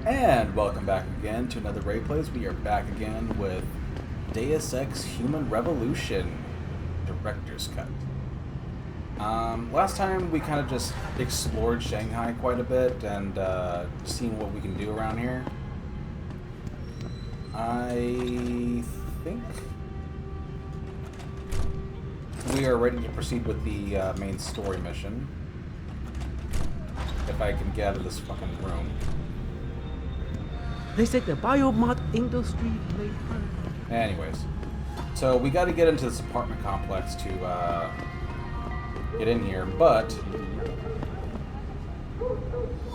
And welcome back again to another Ray Plays. We are back again with Deus Ex Human Revolution Director's Cut. Last time we kind of just explored Shanghai quite a bit and seen what we can do around here. I think we are ready to proceed with the main story mission. If I can get out of this fucking room. They said the biomod industry made fun. Anyways, so we got to get into this apartment complex to get in here, but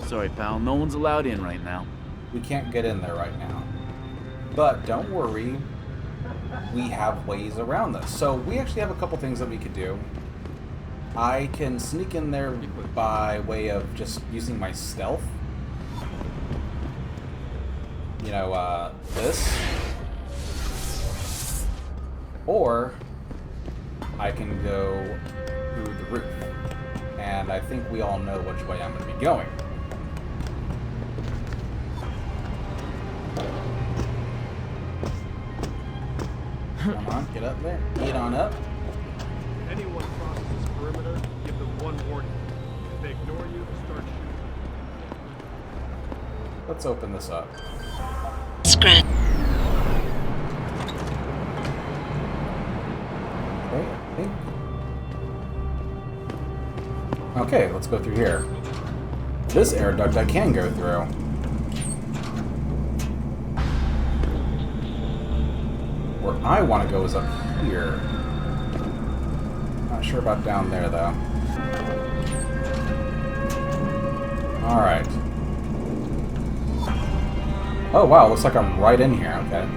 Sorry, pal. No one's allowed in right now. we can't get in there right now. But don't worry, we have ways around this. So we actually have a couple things that we could do. I can sneak in there by way of just using my stealth. You know, this. Or I can go through the roof. And I think we all know which way I'm going to be going. Come on, get up there. Get on up. Anyone crosses this perimeter, give them one warning. If they ignore you, start shooting. Let's open this up. Scratch. Okay, I think. Okay, let's go through here. This air duct I can go through. Where I want to go is up here. Not sure about down there, though. Alright. Oh, wow, looks like I'm right in here. Okay.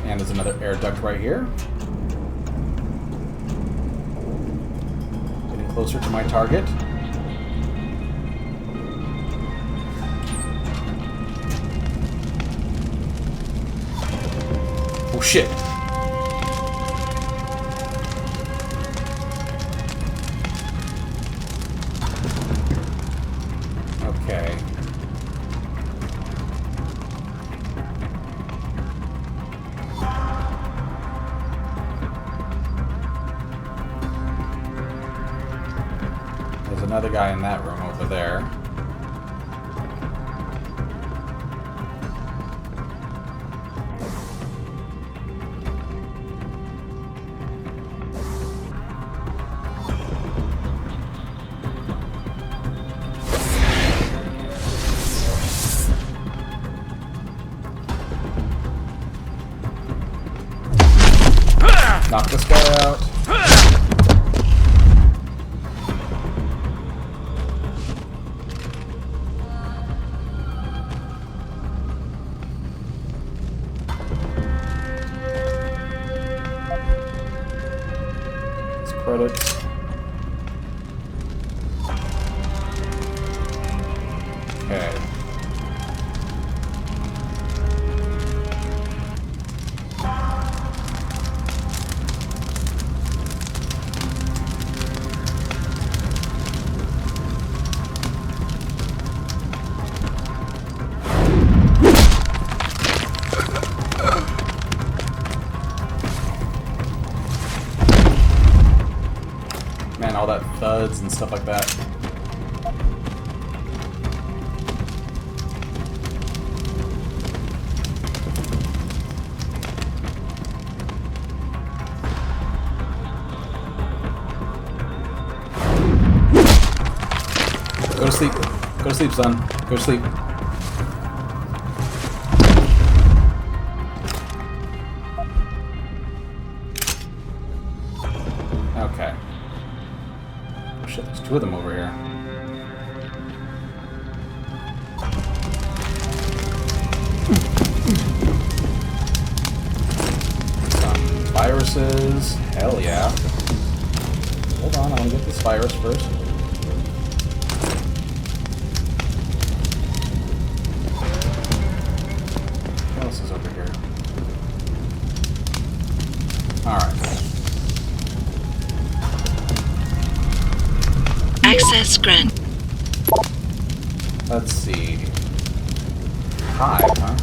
And there's another air duct right here. Getting closer to my target. Oh shit. Okay. There's another guy in that room over there. Knock this guy out. Credits. Okay. Man, all that thuds and stuff like that. Go to sleep. Go to sleep, son. Go to sleep. Okay. Oh shit, there's two of them over here. Some viruses. Hell yeah. Hold on, I want to get this virus first. Access granted. Let's see. Hive, huh?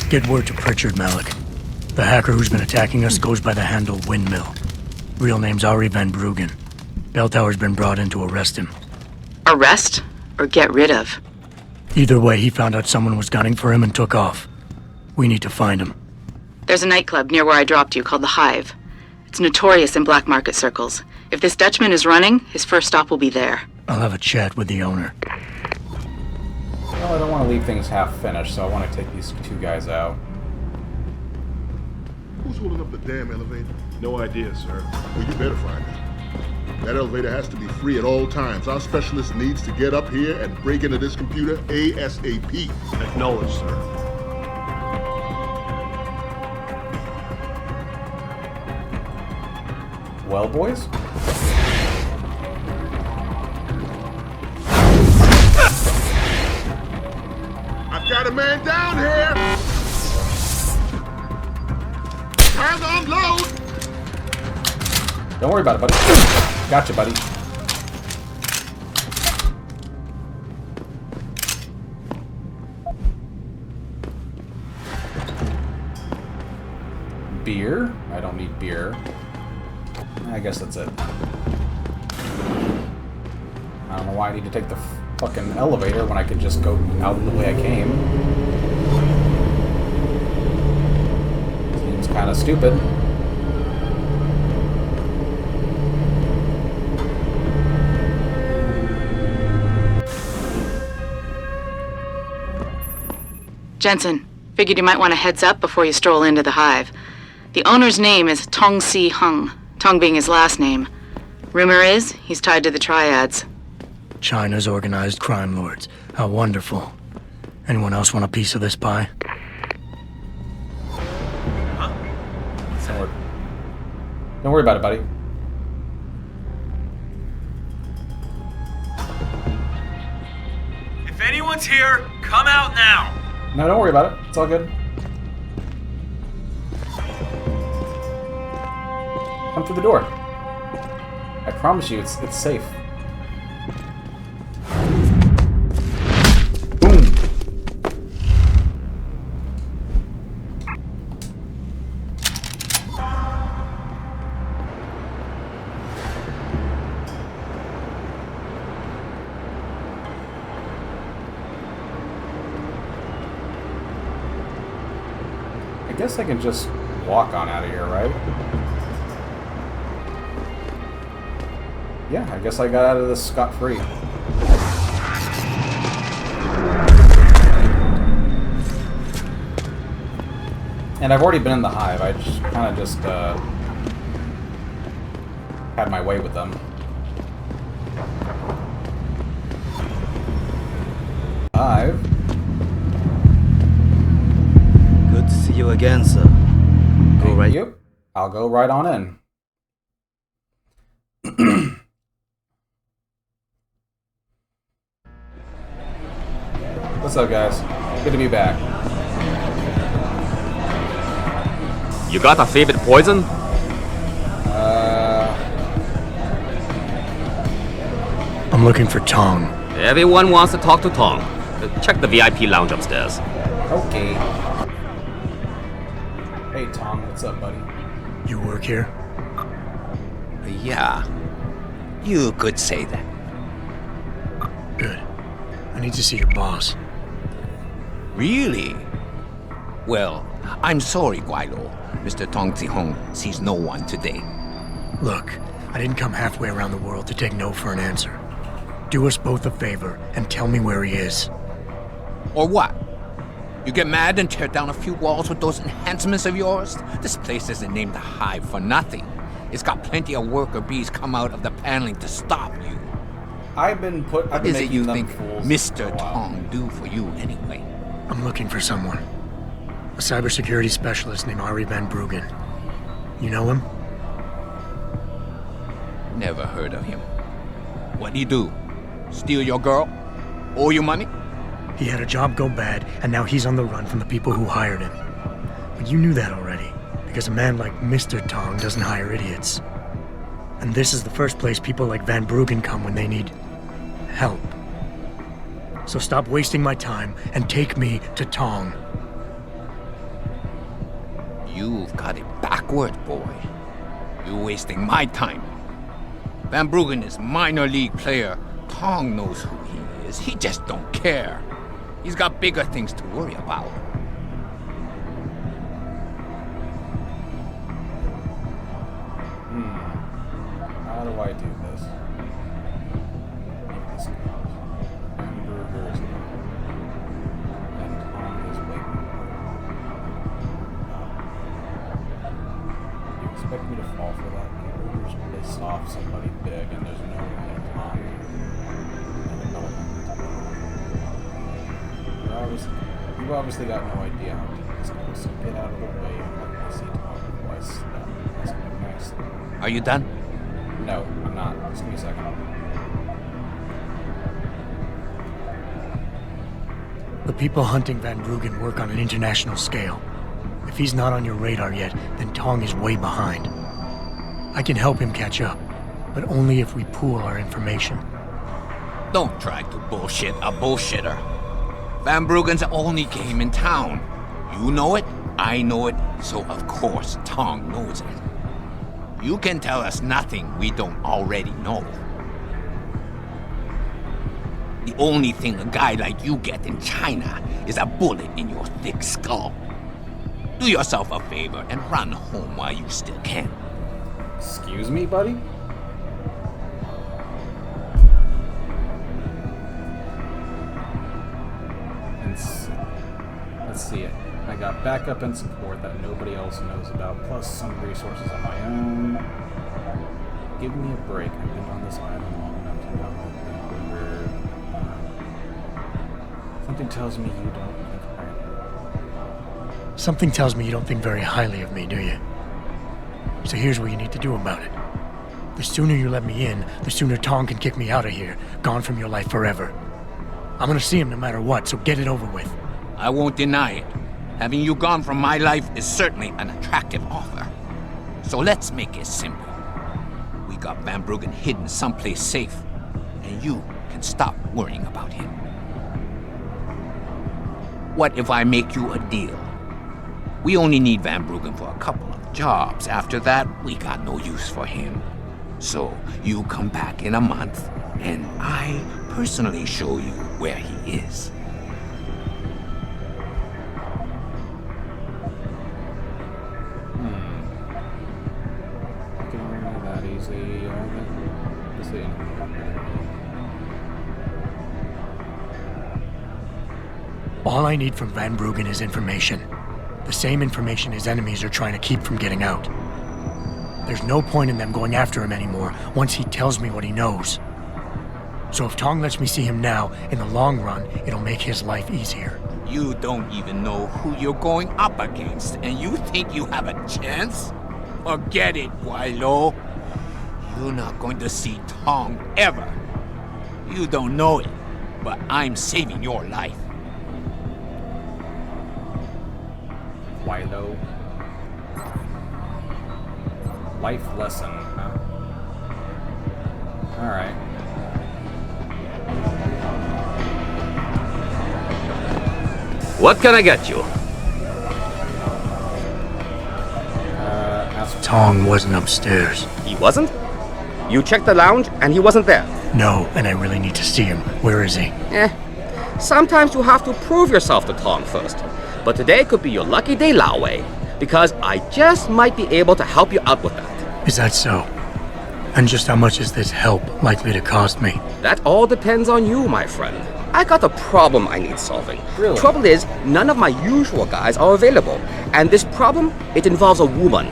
Get word to Pritchard, Malik. The hacker who's been attacking us goes by the handle Windmill. Real name's Ari Van Bruggen. Bell Tower's been brought in to arrest him. Arrest or get rid of? Either way, he found out someone was gunning for him and took off. We need to find him. There's a nightclub near where I dropped you called the Hive. It's notorious in black market circles. If this Dutchman is running, his first stop will be there. I'll have a chat with the owner. Well, I don't want to leave things half finished, so I want to take these two guys out. Who's holding up the damn elevator? No idea, sir. Well, you better find out. That elevator has to be free at all times. Our specialist needs to get up here and break into this computer ASAP. Acknowledged, sir. Well, boys? I've got a man down here! Time to unload! Don't worry about it, buddy. Gotcha, buddy. Beer? I don't need beer. I guess that's it. I don't know why I need to take the fucking elevator when I could just go out the way I came. Seems kind of stupid. Jensen, figured you might want a heads up before you stroll into the Hive. The owner's name is Tong Si Hung, Tong being his last name. Rumor is he's tied to the Triads. China's organized crime lords. How wonderful. Anyone else want a piece of this pie? Don't worry about it, buddy. If anyone's here, come out now! No, don't worry about it. It's all good. Come through the door. I promise you, it's safe. Boom. I guess I can just walk on out of here, right? Yeah, I guess I got out of this scot-free. And I've already been in the Hive. I just kind of just had my way with them. Hive. Good to see you again, sir. Go right. Yep. I'll go right on in. What's up, guys? Good to be back. You got a favorite poison? I'm looking for Tong. Everyone wants to talk to Tom. Check the VIP lounge upstairs. Okay. Hey, Tom. What's up, buddy? You work here? Yeah, you could say that. Good. I need to see your boss. Really? Well, I'm sorry, Guilo. Mr. Tong Zihong sees no one today. Look, I didn't come halfway around the world to take no for an answer. Do us both a favor and tell me where he is. Or what? You get mad and tear down a few walls with those enhancements of yours? This place isn't named the Hive for nothing. It's got plenty of worker bees come out of the paneling to stop you. I've been What is it you making them think fools Mr. for a while. Tong do for you anyway? I'm looking for someone. A cybersecurity specialist named Ari Van Bruggen. You know him? Never heard of him. What'd he do? Steal your girl? Owe you money? He had a job go bad, and now he's on the run from the people who hired him. But you knew that already, because a man like Mr. Tong doesn't hire idiots. And this is the first place people like Van Bruggen come when they need help. So stop wasting my time and take me to Tong. You've got it backward, boy. You're wasting my time. Van Bruggen is minor league player. Tong knows who he is. He just don't care. He's got bigger things to worry about. How do I do this? Hamburgers and Tom is waiting. You expect me to fall for that? Hamburgers piss off somebody big, and there's no way Tom. You've obviously got no idea how deep this goes, so get out of the way and let me see Tom before I step. That's nice. Are you done? No, I'm not. Just give me a second. The people hunting Van Bruggen work on an international scale. If he's not on your radar yet, then Tong is way behind. I can help him catch up, but only if we pool our information. Don't try to bullshit a bullshitter. Van Bruggen's the only game in town. You know it, I know it, so of course Tong knows it. You can tell us nothing we don't already know. The only thing a guy like you get in China is a bullet in your thick skull. Do yourself a favor and run home while you still can. Excuse me, buddy? Let's see it. I got backup and support that nobody else knows about, plus some resources of my own. Give me a break. I've been on this island long enough to know that something tells me you don't think highly. Something tells me you don't think very highly of me, do you? So here's what you need to do about it. The sooner you let me in, the sooner Tong can kick me out of here, gone from your life forever. I'm gonna see him no matter what, so get it over with. I won't deny it. Having you gone from my life is certainly an attractive offer. So let's make it simple. We got Van Bruggen hidden someplace safe, and you can stop worrying about him. What if I make you a deal? We only need Van Bruggen for a couple of jobs. After that, we got no use for him. So you come back in a month, and I personally show you where he is. All I need from Van Bruggen is information. The same information his enemies are trying to keep from getting out. There's no point in them going after him anymore once he tells me what he knows. So if Tong lets me see him now, in the long run, it'll make his life easier. You don't even know who you're going up against, and you think you have a chance? Forget it, Wailo. You're not going to see Tong ever. You don't know it, but I'm saving your life. Wailo. Life lesson, huh? Alright. What can I get you? Tong wasn't upstairs. He wasn't? You checked the lounge and he wasn't there? No, and I really need to see him. Where is he? Sometimes you have to prove yourself to Tong first. But today could be your lucky day, Lao Wei, because I just might be able to help you out with that. Is that so? And just how much is this help likely to cost me? That all depends on you, my friend. I got a problem I need solving. Really? Trouble is, none of my usual guys are available. And this problem, it involves a woman.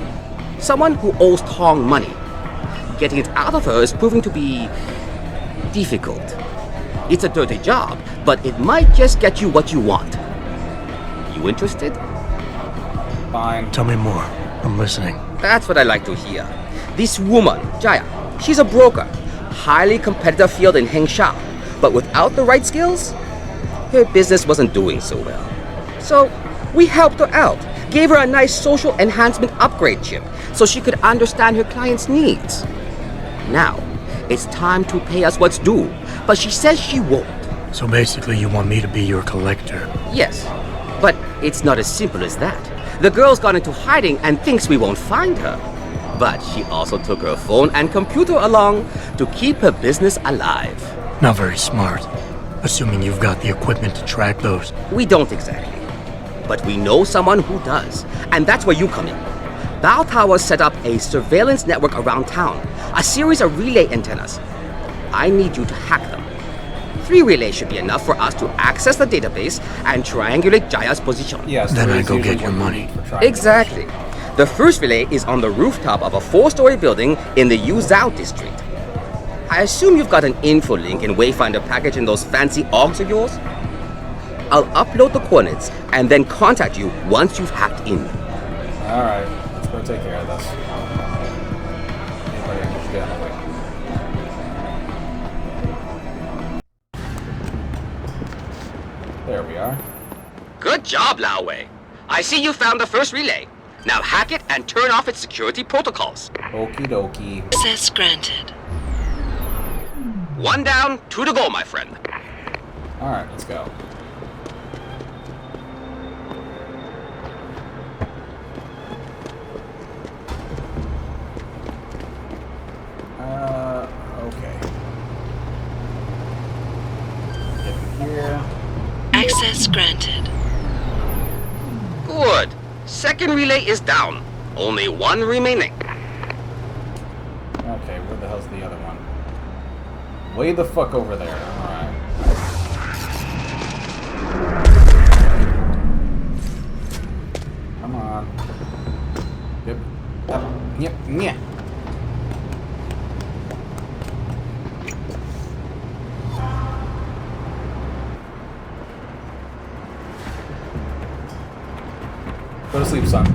Someone who owes Tong money. Getting it out of her is proving to be difficult. It's a dirty job, but it might just get you what you want. You interested? Fine. Tell me more. I'm listening. That's what I like to hear. This woman, Jaya, she's a broker. Highly competitive field in Hengsha. But without the right skills, her business wasn't doing so well. So we helped her out, gave her a nice social enhancement upgrade chip so she could understand her client's needs. Now, it's time to pay us what's due, but she says she won't. So basically you want me to be your collector. Yes, but it's not as simple as that. The girl's gone into hiding and thinks we won't find her. But she also took her phone and computer along to keep her business alive. Not very smart. Assuming you've got the equipment to track those. We don't exactly. But we know someone who does, and that's where you come in. Bow Tower set up a surveillance network around town, a series of relay antennas. I need you to hack them. 3 relays should be enough for us to access the database and triangulate Jaya's position. Yes. Then I go get your money. Exactly. The first relay is on the rooftop of a 4-story building in the Yuzhou district. I assume you've got an info link and Wayfinder package in those fancy augs of yours? I'll upload the coordinates and then contact you once you've hacked in. Alright, let's go take care of this. Anybody else get out of the way? There we are. Good job, Lao Wei. I see you found the first relay. Now hack it and turn off its security protocols. Okie dokie. Access granted. 1 down, 2 to go, my friend. Alright, let's go. Okay. Get in here. Access granted. Good. Second relay is down. Only 1 remaining. Okay, where the hell's the other one? Way the fuck over there. Alright. Come on. Yep. Yep. Yeah. Go to sleep, son.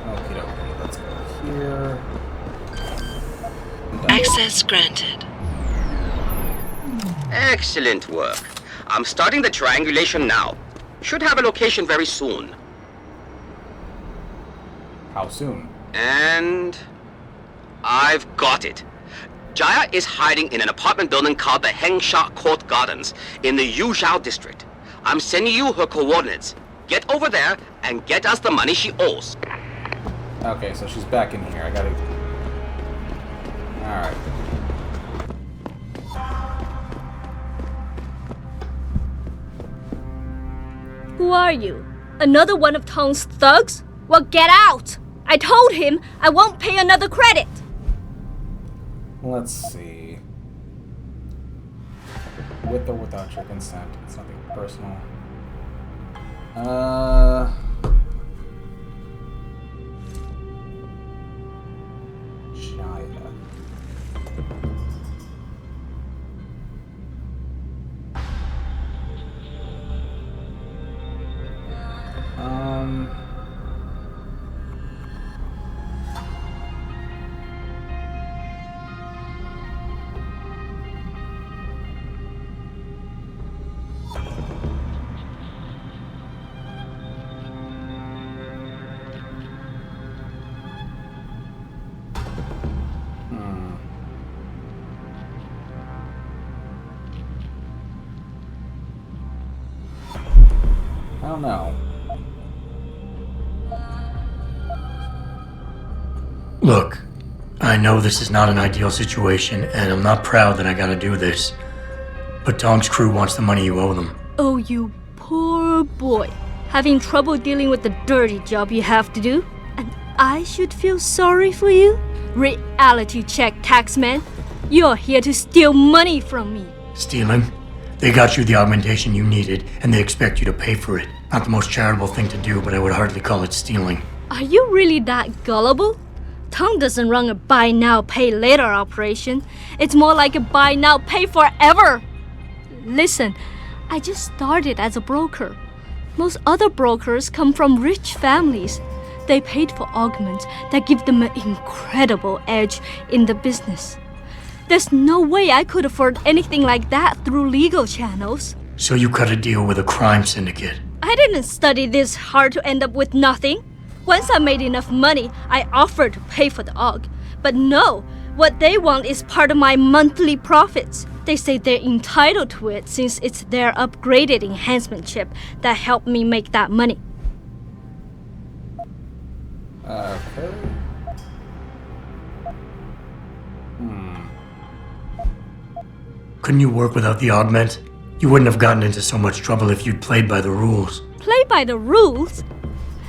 Okay, let's go here. Access granted. Excellent work. I'm starting the triangulation now. Should have a location very soon. How soon? And I've got it. Jaya is hiding in an apartment building called the Hengsha Court Gardens in the Yuzhou district. I'm sending you her coordinates. Get over there and get us the money she owes. Okay, so she's back in here. I gotta... Alright. Who are you? Another one of Tong's thugs? Well, get out! I told him I won't pay another credit! Let's see. With or without your consent. It's nothing personal. Jaya. I don't know. Look, I know this is not an ideal situation, and I'm not proud that I gotta do this. But Tong's crew wants the money you owe them. Oh, you poor boy. Having trouble dealing with the dirty job you have to do? And I should feel sorry for you? Reality check, taxman. You're here to steal money from me. Stealing? They got you the augmentation you needed, and they expect you to pay for it. Not the most charitable thing to do, but I would hardly call it stealing. Are you really that gullible? Tong doesn't run a buy now, pay later operation. It's more like a buy now, pay forever. Listen, I just started as a broker. Most other brokers come from rich families. They paid for augments that give them an incredible edge in the business. There's no way I could afford anything like that through legal channels. So you cut a deal with a crime syndicate. I didn't study this hard to end up with nothing. Once I made enough money, I offered to pay for the aug. But no, what they want is part of my monthly profits. They say they're entitled to it since it's their upgraded enhancement chip that helped me make that money. Okay. Couldn't you work without the augment? You wouldn't have gotten into so much trouble if you'd played by the rules. Play by the rules?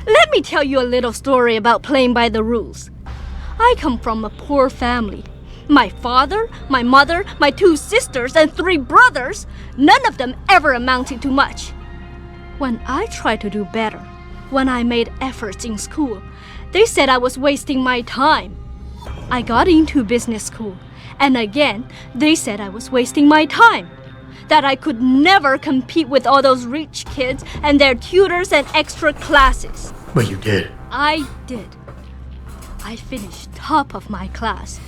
Let me tell you a little story about playing by the rules. I come from a poor family. My father, my mother, my 2 sisters, and 3 brothers, none of them ever amounted to much. When I tried to do better, when I made efforts in school, they said I was wasting my time. I got into business school, and again, they said I was wasting my time. That I could never compete with all those rich kids and their tutors and extra classes. But you did. I did. I finished top of my class,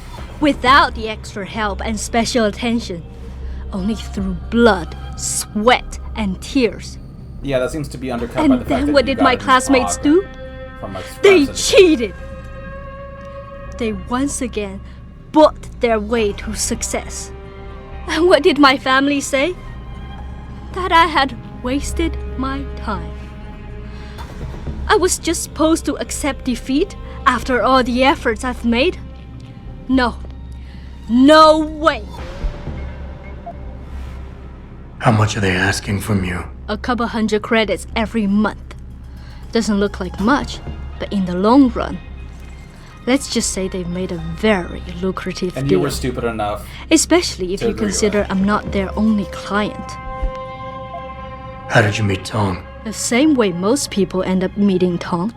without the extra help and special attention, only through blood, sweat, and tears. Yeah, that seems to be undercut by the fact that And then what you did got my an classmates aug do? from a They crime syndicate. cheated. They once again bought their way to success. And what did my family say? That I had wasted my time. I was just supposed to accept defeat after all the efforts I've made? No. No way. How much are they asking from you? A couple hundred credits every month. Doesn't look like much, but in the long run, let's just say they've made a very lucrative And deal. you were stupid enough. Especially if to you agree with consider that. I'm not their only client. How did you meet Tong? The same way most people end up meeting Tong.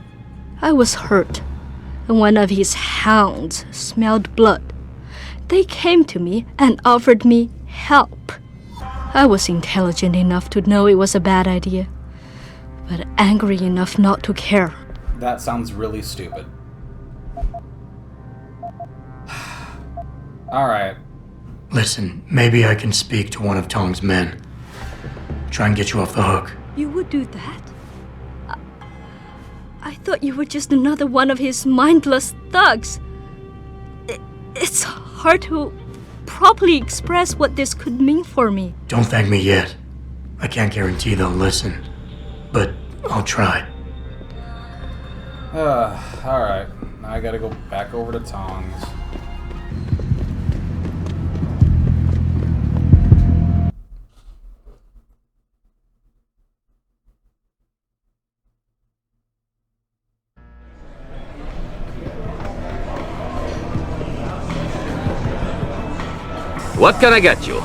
I was hurt, and one of his hounds smelled blood. They came to me and offered me help. I was intelligent enough to know it was a bad idea, but angry enough not to care. That sounds really stupid. Alright. Listen, maybe I can speak to one of Tong's men. Try and get you off the hook. You would do that? I thought you were just another one of his mindless thugs. It's hard to properly express what this could mean for me. Don't thank me yet. I can't guarantee they'll listen, but I'll try. Alright. Now I gotta go back over to Tong's. What can I get you?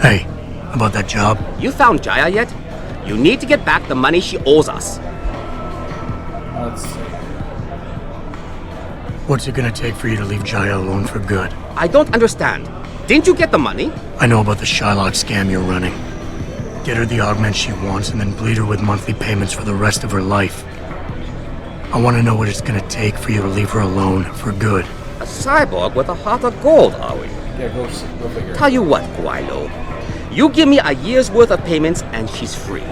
Hey, about that job? You found Jaya yet? You need to get back the money she owes us. Let's see. What's it gonna take for you to leave Jaya alone for good? I don't understand. Didn't you get the money? I know about the Shylock scam you're running. Get her the augment she wants and then bleed her with monthly payments for the rest of her life. I want to know what it's gonna take for you to leave her alone for good. A cyborg with a heart of gold, are we? Yeah, go figure. Tell you what, Guilo. You give me a year's worth of payments and she's free.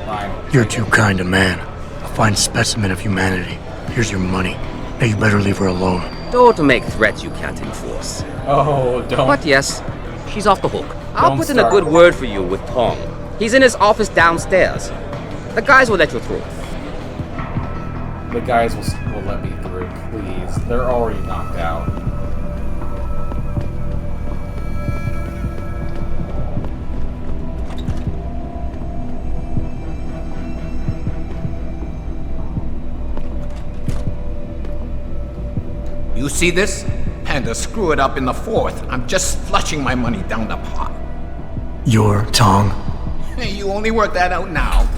Fine. You're too kind a man. A fine specimen of humanity. Here's your money. Now you better leave her alone. Don't make threats you can't enforce. Oh, don't. But yes, she's off the hook. I'll Don't put in a start. good word for you with Tong. He's in his office downstairs. The guys will let you through. The guys will let me through, please. They're already knocked out. You see this? And to screw it up in the fourth, I'm just flushing my money down the pot. You're Tong. Hey, you only work that out now.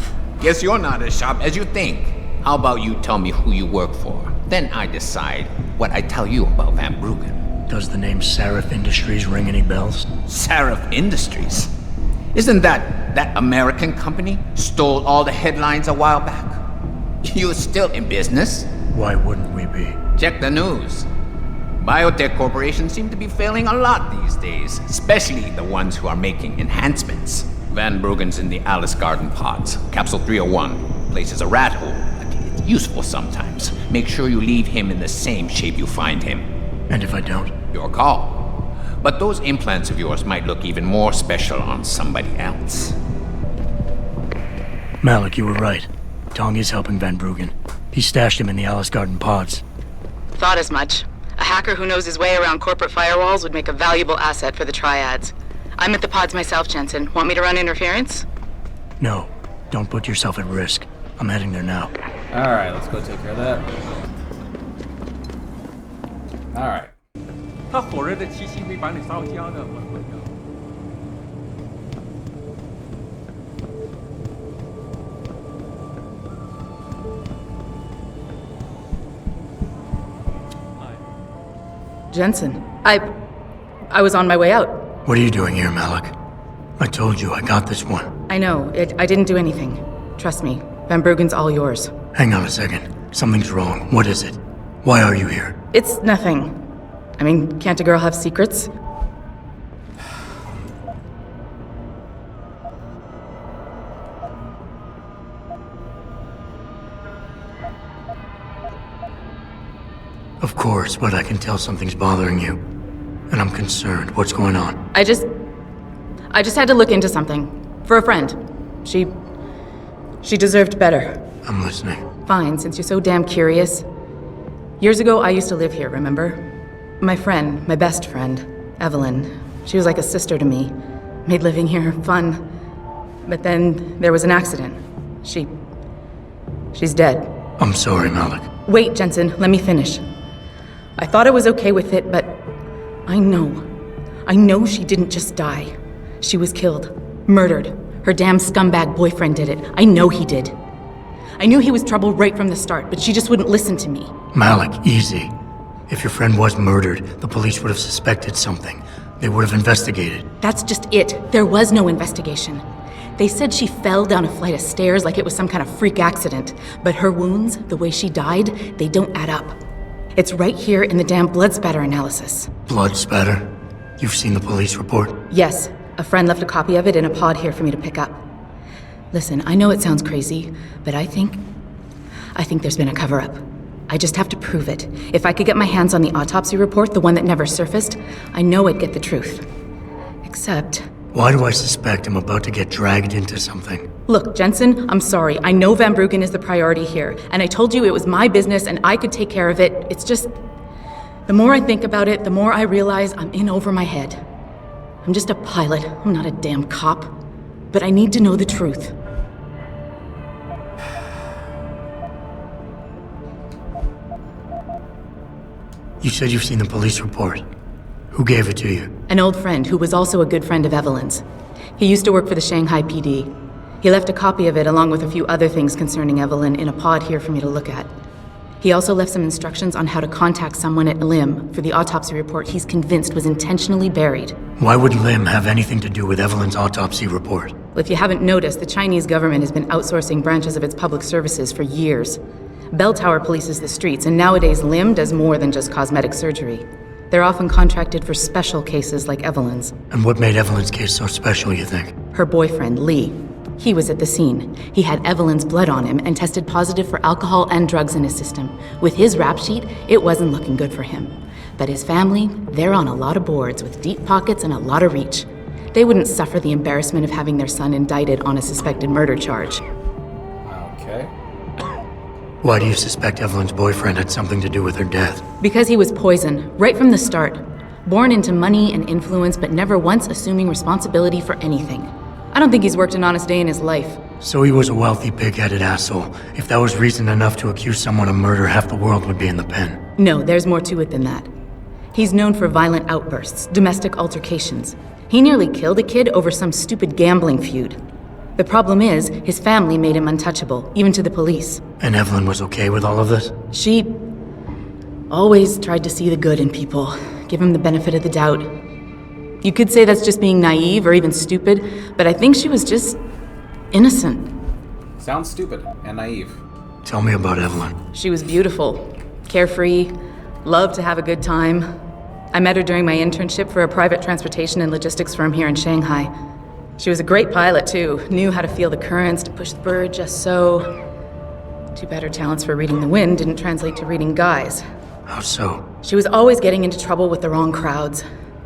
Guess you're not as sharp as you think. How about you tell me who you work for? Then I decide what I tell you about Van Bruggen. Does the name Seraph Industries ring any bells? Seraph Industries? Isn't that American company stole all the headlines a while back? You're still in business? Why wouldn't we be? Check the news. Biotech corporations seem to be failing a lot these days, especially the ones who are making enhancements. Van Bruggen's in the Alice Garden pods. Capsule 301. Place is a rat hole, but it's useful sometimes. Make sure you leave him in the same shape you find him. And if I don't? Your call. But those implants of yours might look even more special on somebody else. Malik, you were right. Tong is helping Van Bruggen. He stashed him in the Alice Garden pods. Thought as much. A hacker who knows his way around corporate firewalls would make a valuable asset for the Triads. I'm at the pods myself, Jensen. Want me to run interference? No. Don't put yourself at risk. I'm heading there now. Alright, let's go take care of that. Alright. 他火热的气息会把你烧焦的，我朋友。Jensen, I was on my way out. What are you doing here, Malik? I told you I got this one. I know. I didn't do anything. Trust me. Van Bruggen's all yours. Hang on a second. Something's wrong. What is it? Why are you here? It's nothing. I mean, can't a girl have secrets? Of course, but I can tell something's bothering you. And I'm concerned. What's going on? I just had to look into something. For a friend. She deserved better. I'm listening. Fine, since you're so damn curious. Years ago, I used to live here, remember? My friend, my best friend, Evelyn. She was like a sister to me. Made living here fun. But then there was an accident. She's dead. I'm sorry, Malik. Wait, Jensen, let me finish. I thought I was okay with it, but I know she didn't just die. She was killed. Murdered. Her damn scumbag boyfriend did it. I know he did. I knew he was trouble right from the start, but she just wouldn't listen to me. Malik, easy. If your friend was murdered, the police would have suspected something. They would have investigated. That's just it. There was no investigation. They said she fell down a flight of stairs like it was some kind of freak accident. But her wounds, the way she died, they don't add up. It's right here in the damn blood spatter analysis. Blood spatter? You've seen the police report? Yes. A friend left a copy of it in a pod here for me to pick up. Listen, I know it sounds crazy, but I think there's been a cover-up. I just have to prove it. If I could get my hands on the autopsy report, the one that never surfaced, I know I'd get the truth. Except... Why do I suspect I'm about to get dragged into something? Look, Jensen, I'm sorry. I know Van Bruggen is the priority here, and I told you it was my business and I could take care of it. It's just... The more I think about it, the more I realize I'm in over my head. I'm just a pilot. I'm not a damn cop. But I need to know the truth. You said you've seen the police report. Who gave it to you? An old friend who was also a good friend of Evelyn's. He used to work for the Shanghai PD. He left a copy of it along with a few other things concerning Evelyn in a pod here for me to look at. He also left some instructions on how to contact someone at Lim for the autopsy report he's convinced was intentionally buried. Why would Lim have anything to do with Evelyn's autopsy report? Well, if you haven't noticed, the Chinese government has been outsourcing branches of its public services for years. Bell Tower polices the streets, and nowadays Lim does more than just cosmetic surgery. They're often contracted for special cases like Evelyn's. And what made Evelyn's case so special, you think? Her boyfriend, Lee. He was at the scene. He had Evelyn's blood on him and tested positive for alcohol and drugs in his system. With his rap sheet, it wasn't looking good for him. But his family, they're on a lot of boards with deep pockets and a lot of reach. They wouldn't suffer the embarrassment of having their son indicted on a suspected murder charge. Okay. Why do you suspect Evelyn's boyfriend had something to do with her death? Because he was poison, right from the start. Born into money and influence, but never once assuming responsibility for anything. I don't think he's worked an honest day in his life. So he was a wealthy, pig-headed asshole. If that was reason enough to accuse someone of murder, half the world would be in the pen. No, there's more to it than that. He's known for violent outbursts, domestic altercations. He nearly killed a kid over some stupid gambling feud. The problem is, his family made him untouchable, even to the police. And Evelyn was okay with all of this? She always tried to see the good in people, give him the benefit of the doubt. You could say that's just being naive or even stupid, but I think she was just innocent. Sounds stupid and naive. Tell me about Evelyn. She was beautiful, carefree, loved to have a good time. I met her during my internship for a private transportation and logistics firm here in Shanghai. She was a great pilot, too. Knew how to feel the currents, to push the bird just so. Too bad her talents for reading the wind didn't translate to reading guys. How so? She was always getting into trouble with the wrong crowds.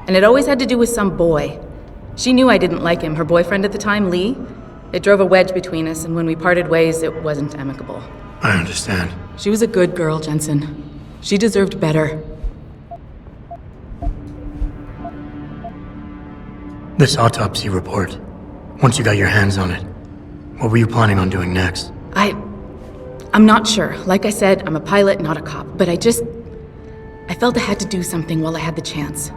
And it always had to do with some boy. She knew I didn't like him. Her boyfriend at the time, Lee. It drove a wedge between us, and when we parted ways, it wasn't amicable. I understand. She was a good girl, Jensen. She deserved better. This autopsy report. Once you got your hands on it, what were you planning on doing next? I'm not sure. Like I said, I'm a pilot, not a cop. But I felt I had to do something while I had the chance.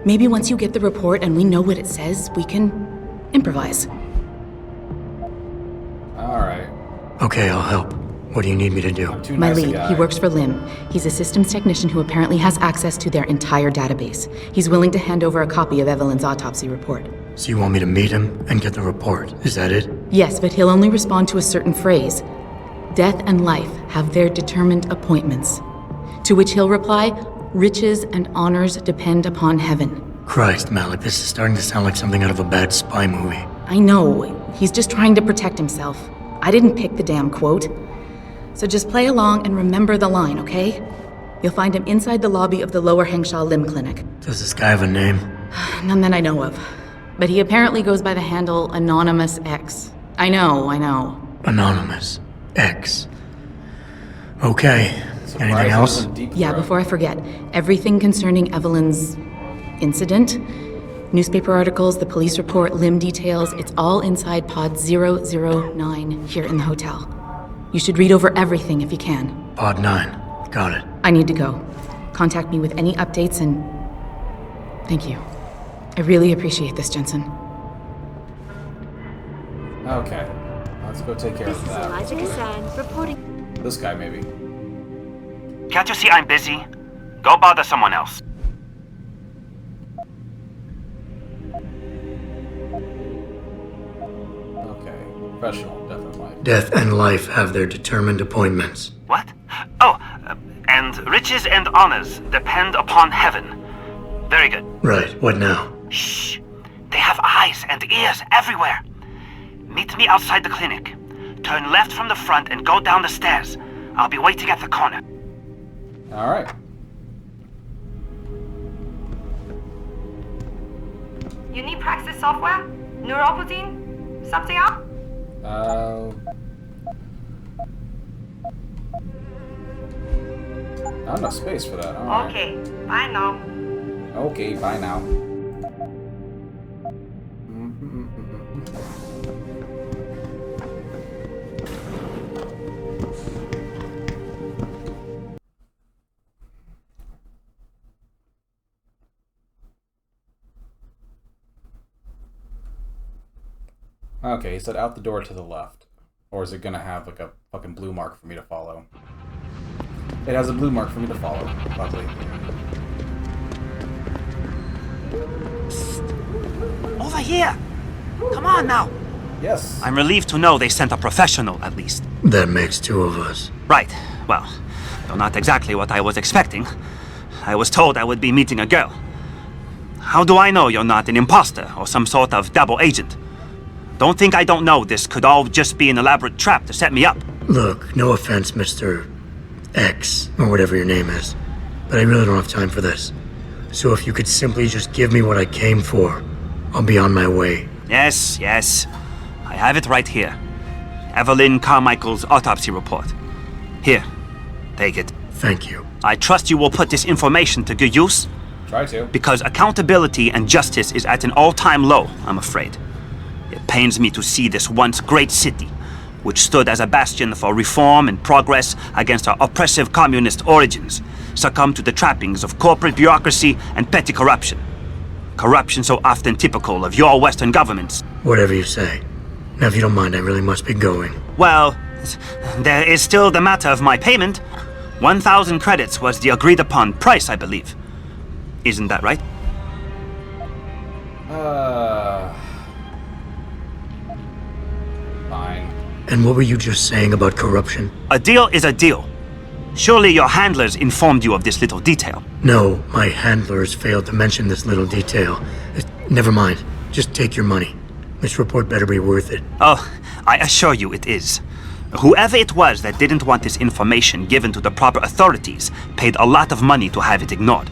Maybe once you get the report and we know what it says, we can improvise. Alright. Okay, I'll help. What do you need me to do? I'm too My nice a lead, guy. he works for Lim. He's a systems technician who apparently has access to their entire database. He's willing to hand over a copy of Evelyn's autopsy report. So you want me to meet him and get the report? Is that it? Yes, but he'll only respond to a certain phrase. Death and life have their determined appointments. To which he'll reply, riches and honors depend upon heaven. Christ, Malik, this is starting to sound like something out of a bad spy movie. I know, he's just trying to protect himself. I didn't pick the damn quote. So just play along and remember the line, okay? You'll find him inside the lobby of the Lower Hengsha Lim Clinic. Does this guy have a name? None that I know of. But he apparently goes by the handle Anonymous X. I know. Anonymous X. Okay. Anything else? Yeah, before I forget, everything concerning Evelyn's incident, newspaper articles, the police report, Lim details, it's all inside pod 009 here in the hotel. You should read over everything if you can. Pod 9. Got it. I need to go. Contact me with any updates and... Thank you. I really appreciate this, Jensen. Okay. Let's go take care of that. Eliza Kassan reporting. This guy, maybe. Can't you see I'm busy? Go bother someone else. Okay. Professional, definitely. Death and life have their determined appointments. What? Oh, and riches and honors depend upon heaven. Very good. Right, what now? Shh. They have eyes and ears everywhere. Meet me outside the clinic. Turn left from the front and go down the stairs. I'll be waiting at the corner. Alright. You need Praxis software? Neuroprotein? Something up? Not enough space for that. Alright. Okay, bye now. Okay, bye now. Okay, he said out the door to the left. Or is it gonna have like a fucking blue mark for me to follow? It has a blue mark for me to follow. Lovely. Over here! Come on now! Yes. I'm relieved to know they sent a professional, at least. That makes two of us. Right. Well, though not exactly what I was expecting. I was told I would be meeting a girl. How do I know you're not an imposter or some sort of double agent? Don't think I don't know this could all just be an elaborate trap to set me up. Look, no offense, Mr. X, or whatever your name is, but I really don't have time for this. So if you could simply just give me what I came for, I'll be on my way. Yes. I have it right here. Evelyn Carmichael's autopsy report. Here, take it. Thank you. I trust you will put this information to good use. Try to. Because accountability and justice is at an all-time low, I'm afraid. It pains me to see this once great city, which stood as a bastion for reform and progress against our oppressive communist origins, succumb to the trappings of corporate bureaucracy and petty corruption. Corruption so often typical of your Western governments. Whatever you say. Now, if you don't mind, I really must be going. Well, there is still the matter of my payment. 1,000 credits was the agreed-upon price, I believe. Isn't that right? Fine. And what were you just saying about corruption? A deal is a deal. Surely your handlers informed you of this little detail. No, my handlers failed to mention this little detail. Never mind. Just take your money. This report better be worth it. Oh, I assure you it is. Whoever it was that didn't want this information given to the proper authorities paid a lot of money to have it ignored.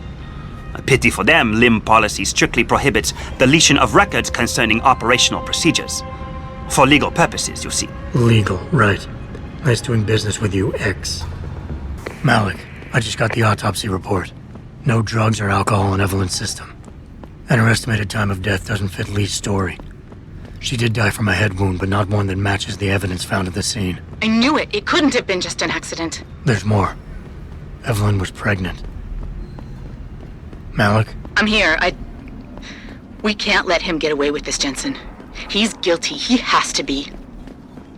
A pity for them, LIM policy strictly prohibits deletion of records concerning operational procedures. For legal purposes, you see. Legal, right. Nice doing business with you, X. Malik, I just got the autopsy report. No drugs or alcohol in Evelyn's system. And her estimated time of death doesn't fit Lee's story. She did die from a head wound, but not one that matches the evidence found at the scene. I knew it. It couldn't have been just an accident. There's more. Evelyn was pregnant. Malik? I'm here. We can't let him get away with this, Jensen. He's guilty. He has to be.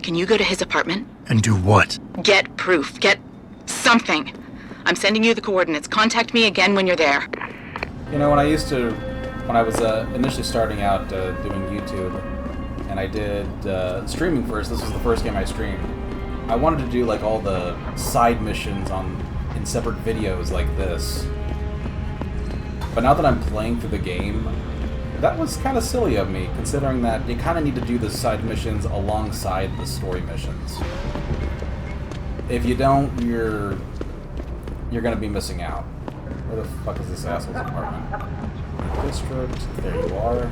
Can you go to his apartment? And do what? Get proof. Get something. I'm sending you the coordinates. Contact me again when you're there. You know, when I was initially starting out doing YouTube, and I did streaming first, this was the first game I streamed, I wanted to do like all the side missions in separate videos like this. But now that I'm playing through the game, that was kind of silly of me, considering that you kind of need to do the side missions alongside the story missions. If you don't, you're gonna be missing out. Where the fuck is this asshole's apartment? District, there you are.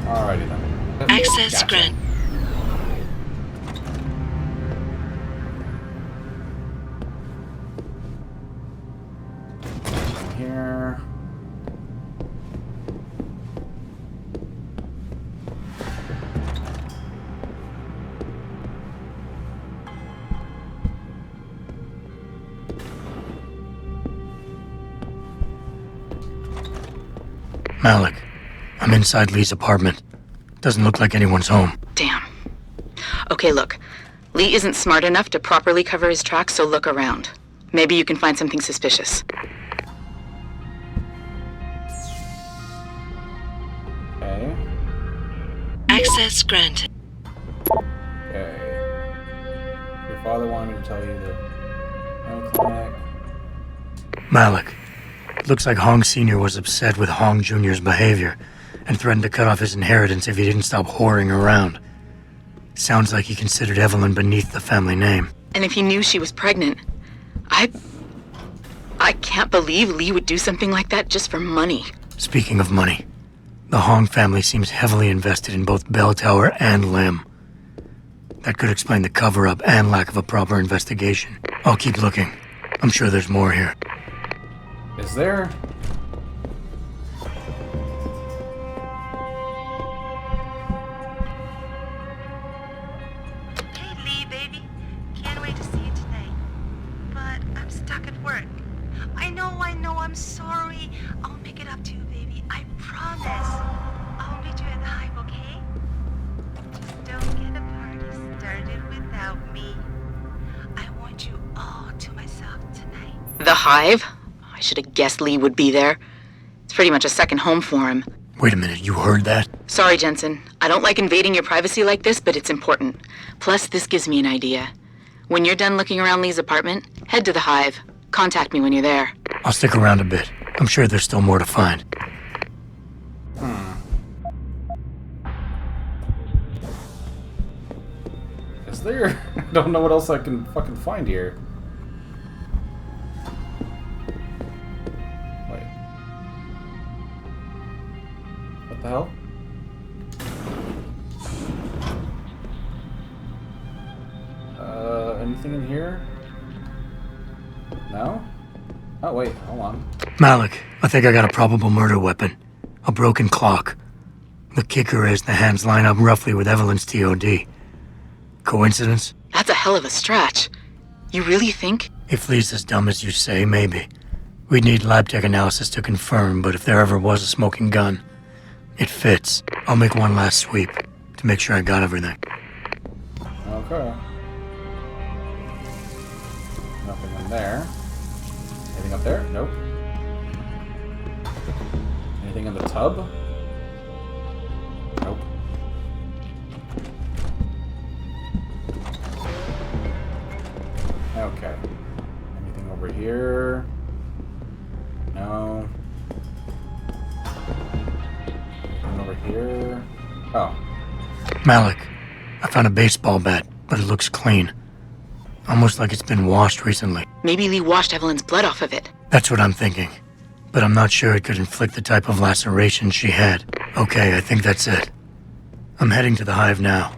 Alrighty then. Access Gotcha. grant. Here. Malik, I'm inside Lee's apartment. Doesn't look like anyone's home. Damn. Okay, look. Lee isn't smart enough to properly cover his tracks, so look around. Maybe you can find something suspicious. Okay. Access granted. Okay. Your father wanted me to tell you that clinic. Malik, looks like Hong Sr. was upset with Hong Jr.'s behavior and threatened to cut off his inheritance if he didn't stop whoring around. Sounds like he considered Evelyn beneath the family name. And if he knew she was pregnant, I can't believe Lee would do something like that just for money. Speaking of money, the Hong family seems heavily invested in both Bell Tower and Lim. That could explain the cover-up and lack of a proper investigation. I'll keep looking. I'm sure there's more here. Is there? Hey, Lee, baby. Can't wait to see you tonight. But I'm stuck at work. I know, I'm sorry. I'll make it up to you, baby. I promise. I'll meet you at the Hive, okay? Just don't get a party started without me. I want you all to myself tonight. The Hive? I should have guessed Lee would be there. It's pretty much a second home for him. Wait a minute, you heard that? Sorry, Jensen. I don't like invading your privacy like this, but it's important. Plus, this gives me an idea. When you're done looking around Lee's apartment, head to the Hive. Contact me when you're there. I'll stick around a bit. I'm sure there's still more to find. Is there? I don't know what else I can fucking find here. Wait. What the hell? Anything in here? No? Oh, wait, hold on. Malik, I think I got a probable murder weapon. A broken clock. The kicker is the hands line up roughly with Evelyn's TOD. Coincidence? That's a hell of a stretch. You really think? If Lee's as dumb as you say, maybe. We'd need lab tech analysis to confirm, but if there ever was a smoking gun, it fits. I'll make one last sweep to make sure I got everything. Okay. Nothing in there. Anything up there? Nope. tub? Nope. Okay. Anything over here? No. Anything over here? Oh. Malik, I found a baseball bat, but it looks clean. Almost like it's been washed recently. Maybe Lee washed Evelyn's blood off of it. That's what I'm thinking. But I'm not sure it could inflict the type of laceration she had. Okay, I think that's it. I'm heading to the hive now.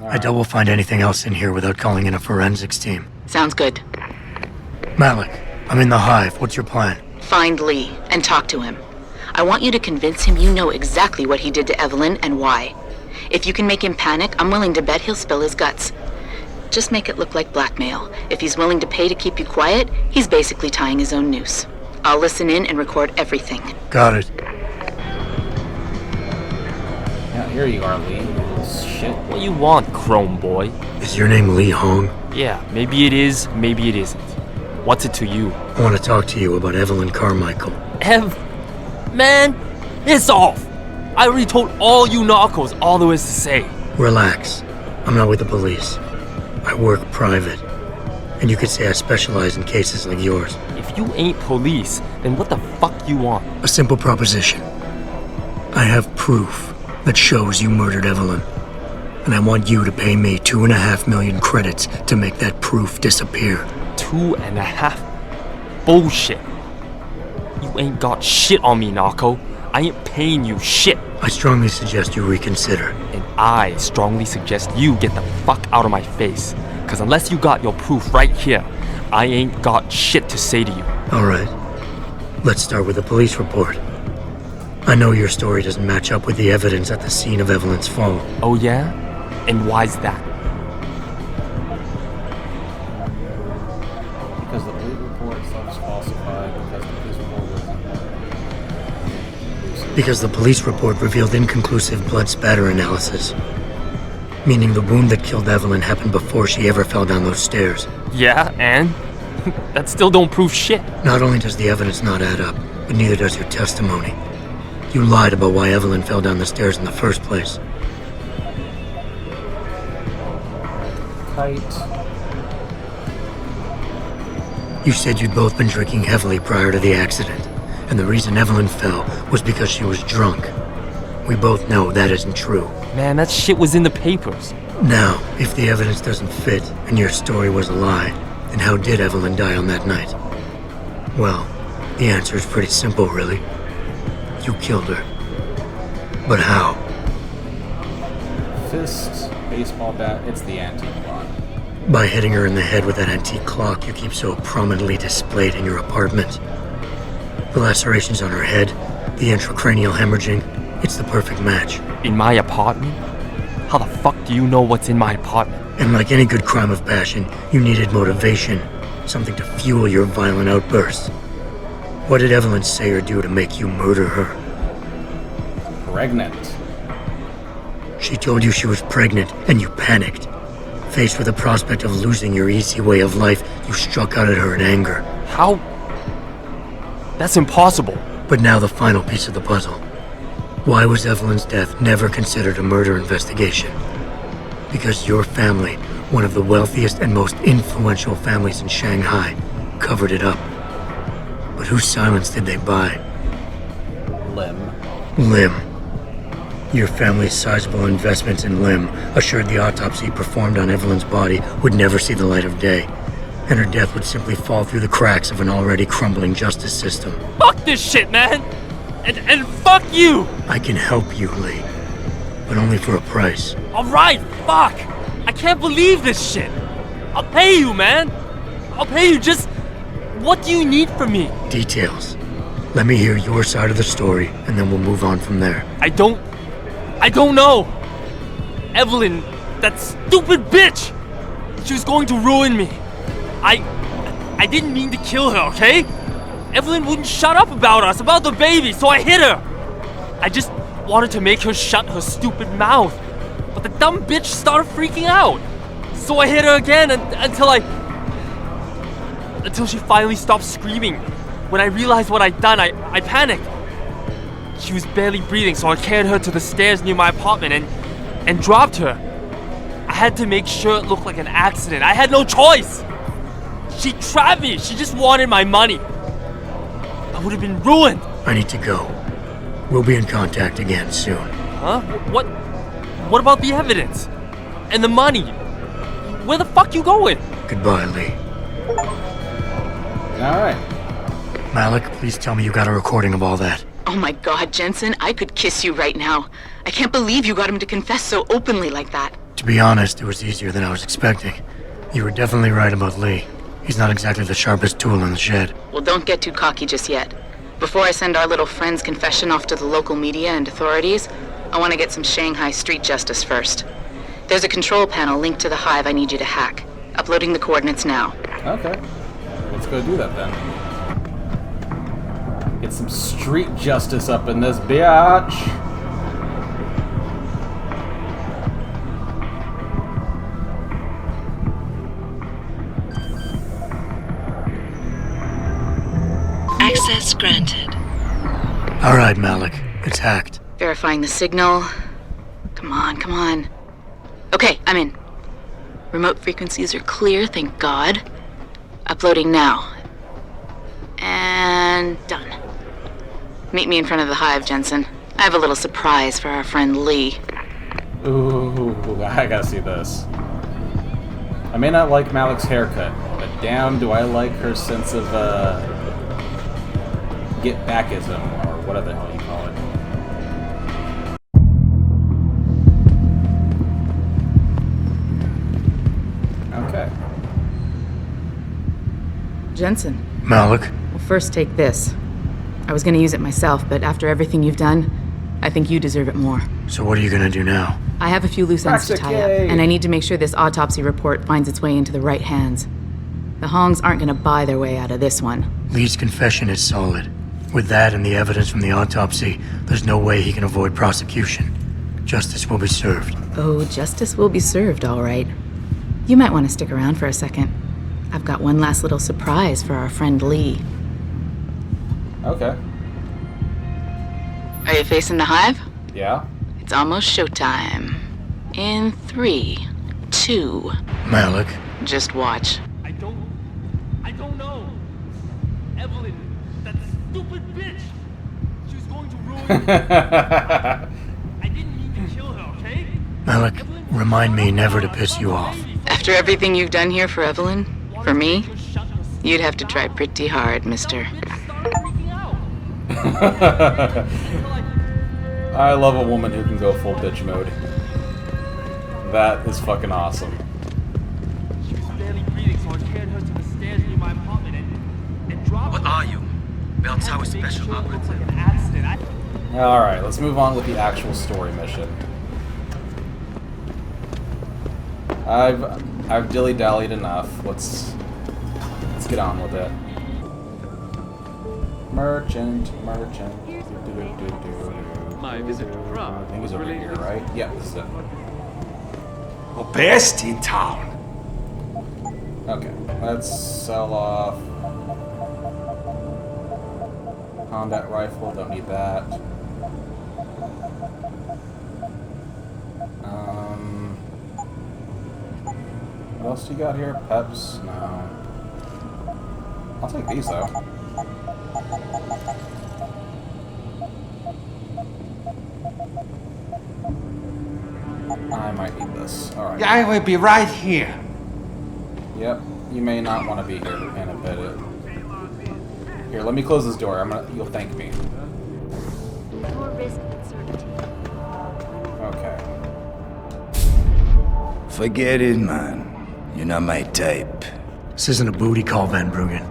I doubt we'll find anything else in here without calling in a forensics team. Sounds good. Malik, I'm in the hive. What's your plan? Find Lee and talk to him. I want you to convince him you know exactly what he did to Evelyn and why. If you can make him panic, I'm willing to bet he'll spill his guts. Just make it look like blackmail. If he's willing to pay to keep you quiet, he's basically tying his own noose. I'll listen in and record everything. Got it. Yeah, here you are, Lee. Shit. What you want, Chrome Boy? Is your name Lee Hong? Yeah, maybe it is, maybe it isn't. What's it to you? I want to talk to you about Evelyn Carmichael. Man, piss off! I already told all you narcos all there is to say. Relax. I'm not with the police. I work private. And you could say I specialize in cases like yours. If you ain't police, then what the fuck you want? A simple proposition. I have proof that shows you murdered Evelyn. And I want you to pay me 2.5 million credits to make that proof disappear. 2.5? Bullshit. You ain't got shit on me, narco. I ain't paying you shit. I strongly suggest you reconsider. And I strongly suggest you get the fuck out of my face. Cause unless you got your proof right here, I ain't got shit to say to you. Alright. Let's start with the police report. I know your story doesn't match up with the evidence at the scene of Evelyn's fall. Oh yeah? And why's that? Because the police report was falsified, because the police report revealed inconclusive blood spatter analysis. Meaning the wound that killed Evelyn happened before she ever fell down those stairs. Yeah, and? That still don't prove shit. Not only does the evidence not add up, but neither does your testimony. You lied about why Evelyn fell down the stairs in the first place. Kite. You said you'd both been drinking heavily prior to the accident, and the reason Evelyn fell was because she was drunk. We both know that isn't true. Man, that shit was in the papers. Now, if the evidence doesn't fit and your story was a lie, then how did Evelyn die on that night? Well, the answer is pretty simple, really. You killed her. But how? Fist, baseball bat, it's the antique clock. By hitting her in the head with that antique clock you keep so prominently displayed in your apartment. The lacerations on her head, the intracranial hemorrhaging, it's the perfect match. In my apartment? How the fuck do you know what's in my apartment? And like any good crime of passion, you needed motivation, something to fuel your violent outbursts. What did Evelyn say or do to make you murder her? Pregnant. She told you she was pregnant, and you panicked. Faced with the prospect of losing your easy way of life, you struck out at her in anger. How? That's impossible. But now the final piece of the puzzle. Why was Evelyn's death never considered a murder investigation? Because your family, one of the wealthiest and most influential families in Shanghai, covered it up. But whose silence did they buy? Lim. Your family's sizable investments in Lim assured the autopsy performed on Evelyn's body would never see the light of day, and her death would simply fall through the cracks of an already crumbling justice system. Fuck this shit, man! And fuck you! I can help you, Lee, but only for a price. Alright, fuck! I can't believe this shit! I'll pay you, man! I'll pay you, just... What do you need from me? Details. Let me hear your side of the story, and then we'll move on from there. I don't know! Evelyn, that stupid bitch! She was going to ruin me. I didn't mean to kill her, okay? Evelyn wouldn't shut up about us, about the baby, so I hit her. I just wanted to make her shut her stupid mouth. But the dumb bitch started freaking out. So I hit her again until she finally stopped screaming. When I realized what I'd done, I panicked. She was barely breathing, so I carried her to the stairs near my apartment and dropped her. I had to make sure it looked like an accident. I had no choice. She trapped me. She just wanted my money. I would have been ruined. I need to go. We'll be in contact again soon. Huh? What about the evidence? And the money? Where the fuck you going? Goodbye, Lee. Alright. Malik, please tell me you got a recording of all that. Oh my god, Jensen, I could kiss you right now. I can't believe you got him to confess so openly like that. To be honest, it was easier than I was expecting. You were definitely right about Lee. He's not exactly the sharpest tool in the shed. Well, don't get too cocky just yet. Before I send our little friend's confession off to the local media and authorities, I want to get some Shanghai street justice first. There's a control panel linked to the hive I need you to hack. Uploading the coordinates now. Okay. Let's go do that then. Get some street justice up in this biatch. Access granted. Alright, Malik. It's hacked. Verifying the signal. Come on, come on. Okay, I'm in. Remote frequencies are clear, thank God. Uploading now. And done. Meet me in front of the hive, Jensen. I have a little surprise for our friend Lee. Ooh, I gotta see this. I may not like Malik's haircut, but damn do I like her sense of, get-backism, or whatever the hell you call it. Okay. Jensen. Malik? Well, first take this. I was gonna use it myself, but after everything you've done, I think you deserve it more. So what are you gonna do now? I have a few loose ends to tie up, and I need to make sure this autopsy report finds its way into the right hands. The Hongs aren't gonna buy their way out of this one. Lee's confession is solid. With that and the evidence from the autopsy, there's no way he can avoid prosecution. Justice will be served. Oh, justice will be served, all right. You might want to stick around for a second. I've got one last little surprise for our friend Lee. Okay. Are you facing the hive? Yeah. It's almost showtime. In 3, 2... Malik. Just watch. I don't know. Evelyn, that stupid bitch. She was going to ruin me. I didn't mean to kill her, okay? Malik, remind me never to piss you off. After everything you've done here for Evelyn, for me, you'd have to try pretty hard, mister. I love a woman who can go full bitch mode. That is fucking awesome. She was barely breathing, so I carried her to the stairs near my apartment and dropped her. What are you? Bell Tower Special Operative. Like an accident. Alright, let's move on with the actual story mission. I've dilly-dallied enough. Let's get on with it. Merchant. My visit from I think he's over here, right? Yeah, this is it. The best in town. Okay, let's sell off combat rifle. Don't need that. What else do you got here? Peps? No. I'll take these though. I might need this. Alright. I will be right here. Yep. You may not want to be here in a bit. Here, let me close this door. You'll thank me. Okay. Forget it, man. You're not my type. This isn't a booty call, Van Bruggen.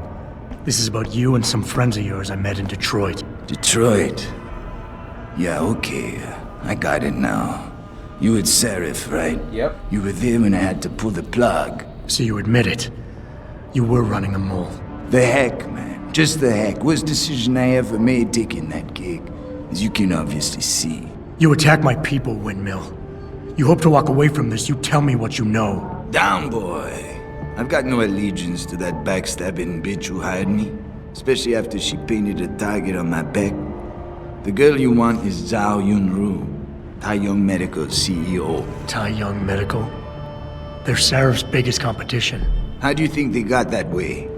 This is about you and some friends of yours I met in Detroit. Detroit? Yeah, okay. I got it now. You with Seraph, right? Yep. You were there when I had to pull the plug. So you admit it. You were running a mole. The heck, man. Just the heck. Worst decision I ever made taking that gig. As you can obviously see. You attack my people, Windmill. You hope to walk away from this. You tell me what you know. Down, boy. I've got no allegiance to that backstabbing bitch who hired me. Especially after she painted a target on my back. The girl you want is Zhao Yunru, Tai Young Medical CEO. Tai Young Medical? They're Sarif's biggest competition. How do you think they got that way?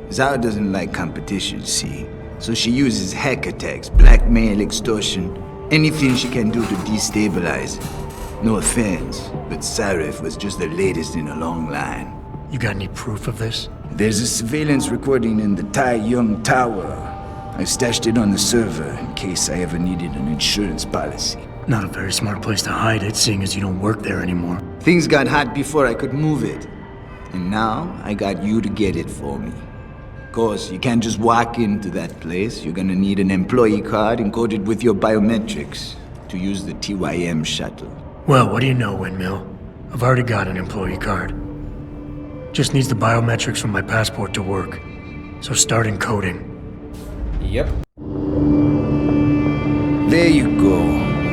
Zhao doesn't like competition, see? So she uses hack attacks, blackmail, extortion, anything she can do to destabilize it. No offense, but Sarif was just the latest in a long line. You got any proof of this? There's a surveillance recording in the Tai Young Tower. I stashed it on the server in case I ever needed an insurance policy. Not a very smart place to hide it, seeing as you don't work there anymore. Things got hot before I could move it. And now, I got you to get it for me. Of course, you can't just walk into that place. You're gonna need an employee card encoded with your biometrics to use the TYM shuttle. Well, what do you know, Windmill? I've already got an employee card. Just needs the biometrics from my passport to work. So start encoding. Yep. There you go.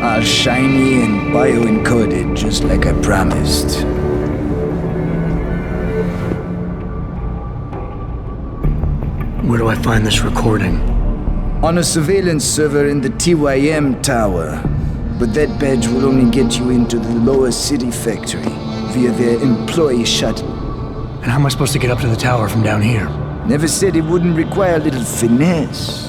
All shiny and bio-encoded, just like I promised. Where do I find this recording? On a surveillance server in the TYM tower. But that badge will only get you into the lower city factory via their employee shuttle. And how am I supposed to get up to the tower from down here? Never said it wouldn't require a little finesse.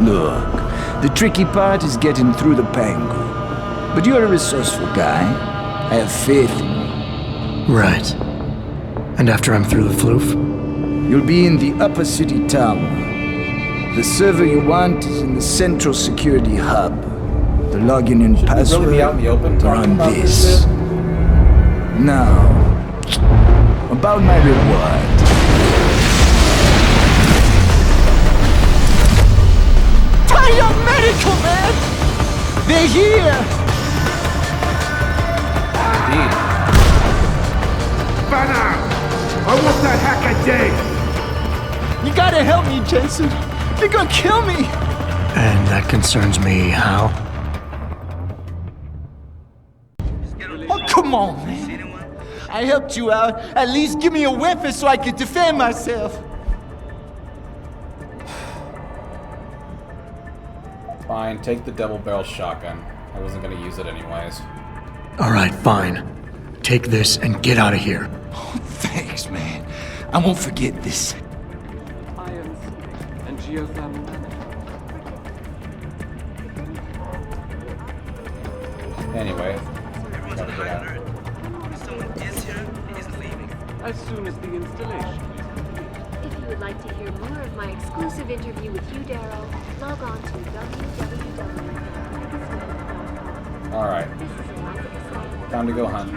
Look, the tricky part is getting through the Pangu. But you're a resourceful guy. I have faith in you. Right. And after I'm through the floof? You'll be in the upper city tower. The server you want is in the central security hub. The login and password really be out in the open are talking on about this. this shit? Now, about my reward. Tai Young Medical, man! They're here! Indeed. Banner! I want that hacker dead! You gotta help me, Jensen. They're gonna kill me! And that concerns me how? Oh, come on, man. I helped you out. At least give me a weapon so I can defend myself. Fine, take the double-barrel shotgun. I wasn't gonna use it anyways. Alright, fine. Take this and get out of here. Oh, thanks, man. I won't forget this. Ions and geothermal management. Anyway, gotta get out. As soon as the installation. If you would like to hear more of my exclusive interview with you, Darrow, log on to www.magazine.com. Alright. Time to go hunt.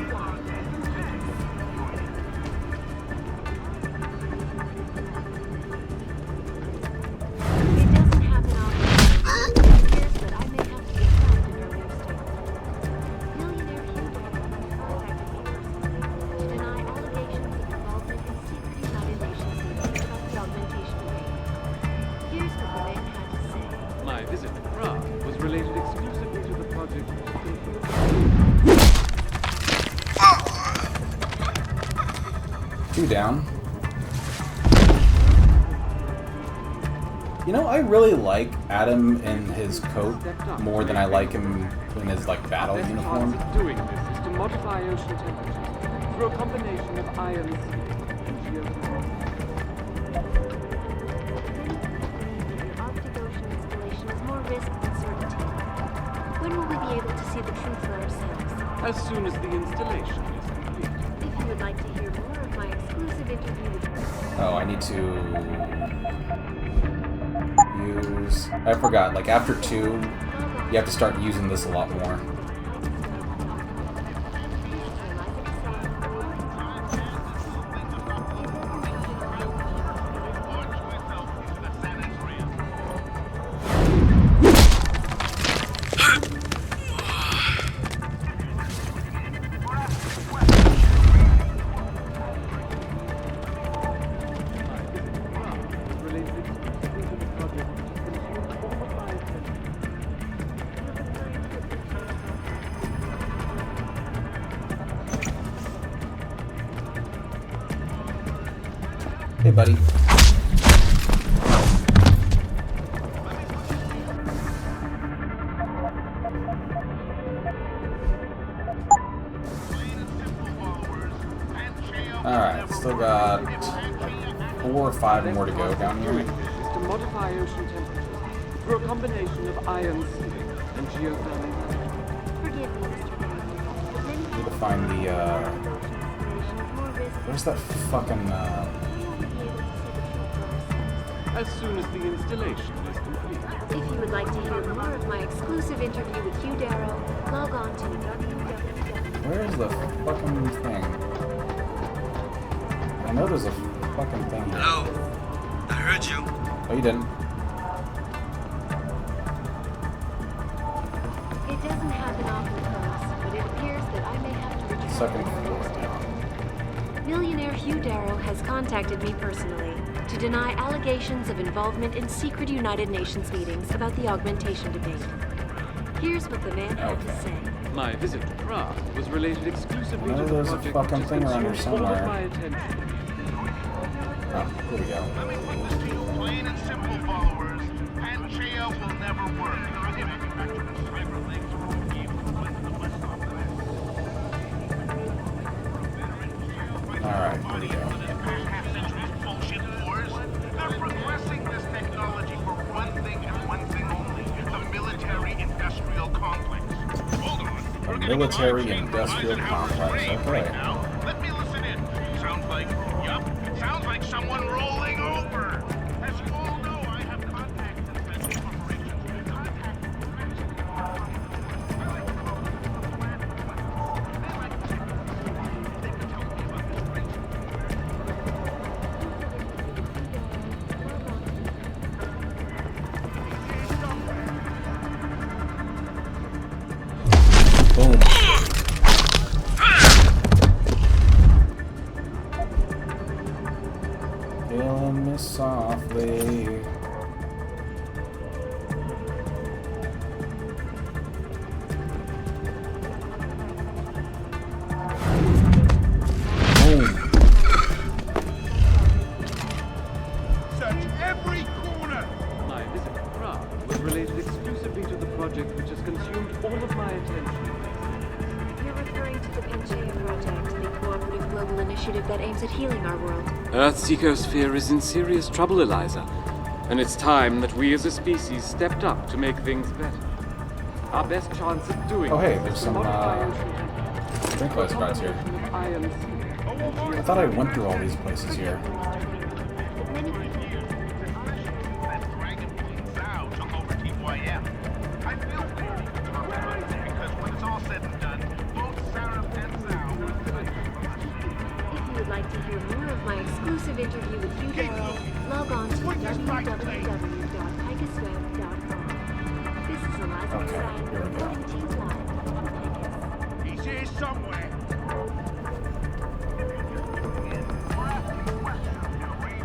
My visit to Prague was related exclusively to the project. Two down. You know, I really like Adam in his coat more than I like him in his like battle uniform. Doing this is to modify ocean temperature through a combination of ions and geothermal. Arctic Ocean installation is more risk than certainty. When will we be able to see the truth for ourselves? As soon as the installation is complete. If you would like to hear more of my exclusive interview with Oh, I need to use... I forgot, like after 2, you have to start using this a lot more. Hey, buddy. 5 more to go down here. Is to modify ocean temperatures through a combination of ion sealing and geothermal management. Forgive me, Mr. Bailey, but many Need to find the, where's that fucking, As soon as the installation is complete. If you would like to hear more of my exclusive interview with Hugh Darrow, log on to www. where is the fucking thing? I know there's a fucking thing here. Hello? I heard you. Oh, you didn't. It doesn't happen often, folks, but it appears that I may have to return. Second floor down. Millionaire Hugh Darrow has contacted me personally to deny allegations of involvement in secret United Nations meetings about the augmentation debate. Here's what the man had to say. My visit to Prague was related exclusively I know to the there's a project fucking which thing around here consumed all of somewhere. my attention. Oh, here we go. Plain and simple, followers. Panchaea will never work. Alright, here we go. Bullshit wars. They're progressing this technology for one thing and one thing only: the military-industrial complex. Hold on. A military-industrial complex, okay. Let me listen in. Sounds like, yup, sounds like someone rolling over. As you all know, I have contacts in special operations. Boom. Killing me softly. Boom. Search every corner. My visit to Prague was related exclusively to the project which has consumed all of my attention. You're referring to the Panchaea Project, the cooperative global initiative that aims at healing our world. Earth's ecosphere is in serious trouble, Eliza. And it's time that we as a species stepped up to make things better. Our best chance of doing Oh, hey, this there's is to some, modify ocean temperatures drink light spots here. through a combination of ion sealing. I thought I went through all these places here. If you would like to hear more of my exclusive interview with Hugh Darrow, log on to www.picusweb.com. This is Eliza Design reporting to you live from Picus. He's here somewhere.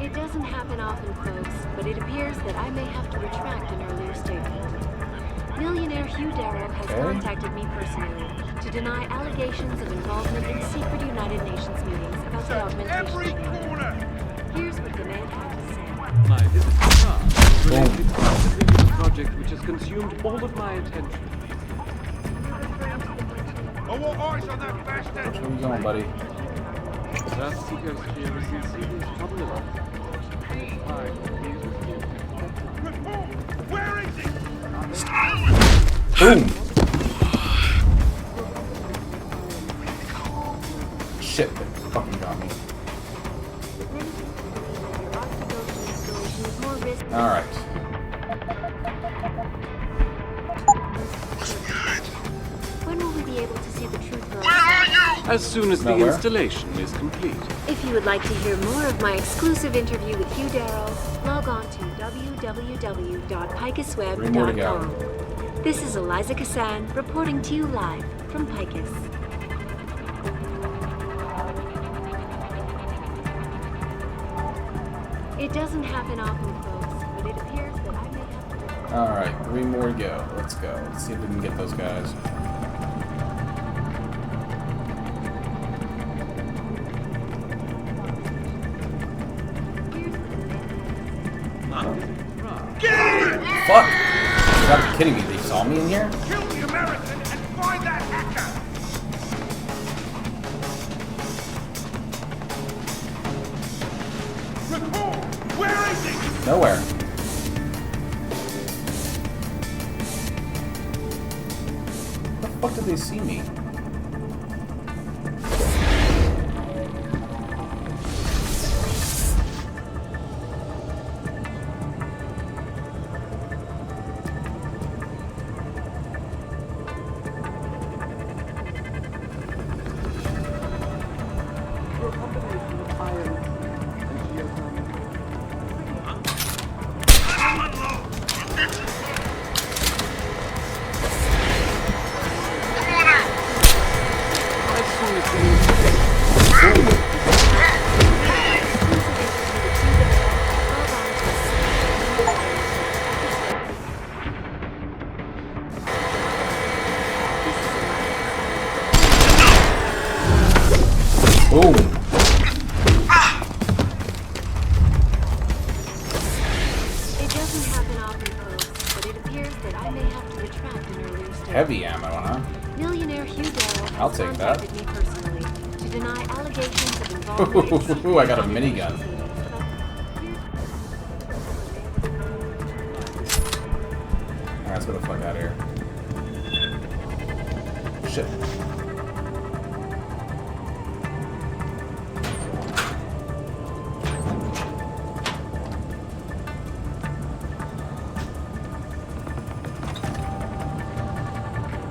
It doesn't happen often, folks, but it appears that I may have to retract an earlier statement. Millionaire Hugh Darrow has contacted me personally to deny allegations of involvement in secret United Nations meetings about the augmentation debate. Here's what the man had to say. My visit to Prague was related exclusively to the project which has consumed all of my attention. I want eyes on that bastard. Where you going, buddy? Earth's ecosphere is in serious trouble, Eliza. Where is it? Boom! Shit, that fucking got me. Alright. When will we be able to see the truth? As soon as the Nowhere. installation is complete. If you would like to hear more of my exclusive interview with Hugh Darrow, log on to www.picusweb.com. This is Eliza Cassan reporting to you live from Picus. It doesn't happen often, folks, but it appears that I may have to... Alright, 3 more to go. Let's go. Let's see if we can get those guys. Fuck! You gotta be kidding me. They saw me in here? Kill the American and find that hacker. Report! Nowhere. How the fuck did they see me? Boom. It doesn't happen often, folks, but it appears that I may have to retract an earlier statement. Heavy ammo, huh? Millionaire Hugh Darrow I'll has take that. contacted me personally to deny allegations of involvement. Ooh, I got a minigun. Alright, let's get the fuck out of here. Shit.